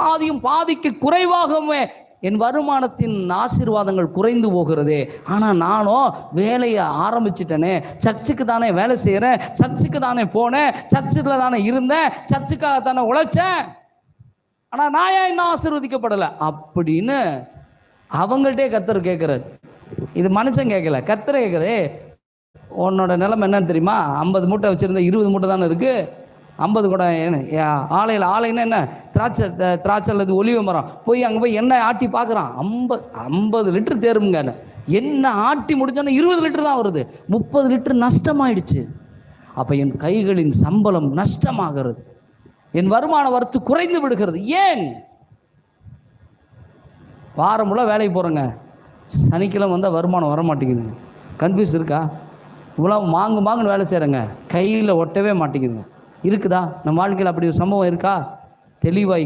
பாதியும் பாதிக்கு குறைவாகவே என் வருமானத்தின் ஆசீர்வாதங்கள் குறைந்து போகிறதே. ஆனால் நானும் வேலையை ஆரம்பிச்சிட்டேனே, சர்ச்சுக்கு தானே வேலை செய்கிறேன், சர்ச்சுக்கு தானே போனேன், சர்ச்சுல தானே இருந்தேன், சர்ச்சுக்காக தானே உழைச்சேன், ஆனால் நான் ஏன் இன்னும் ஆசீர்வதிக்கப்படலை அப்படின்னு அவங்கள்ட்டே கர்த்தர் கேட்குறாரு. இது மனுஷன் கேட்கல, கர்த்தர் கேட்குறே. உன்னோட நிலைமை என்னன்னு தெரியுமா? 50 மூட்டை வச்சுருந்தா 20 மூட்டை தானே இருக்குது. 50 கூட ஆலைன்னா என்ன, திராட்சை அல்லது ஒலிவ மரம். போய் அங்கே போய் எண்ணெய் ஆட்டி பார்க்குறான். 50 லிட்டர் தேருமுங்க. எண்ணெய் ஆட்டி முடிச்சோன்னா 20 லிட்டர் தான் வருது. 30 லிட்டர் நஷ்டமாயிடுச்சு. அப்போ என் கைகளின் சம்பளம் நஷ்டமாகிறது, என் வருமான வரத்து குறைந்து விடுகிறது. ஏன்? வாரம் முள்ள வேலைக்கு போகிறேங்க, சனிக்கிழமை வந்தால் வருமானம் வரமாட்டேங்குதுங்க. கன்ஃபியூஸ் இருக்கா? இவ்வளோ மாங்குன்னு வேலை செய்கிறேங்க, கையில் ஒட்டவே மாட்டேங்குதுங்க. இருக்குதா? நம்ம வாழ்க்கையில் அப்படி ஒரு சம்பவம் இருக்கா? தெளிவாய்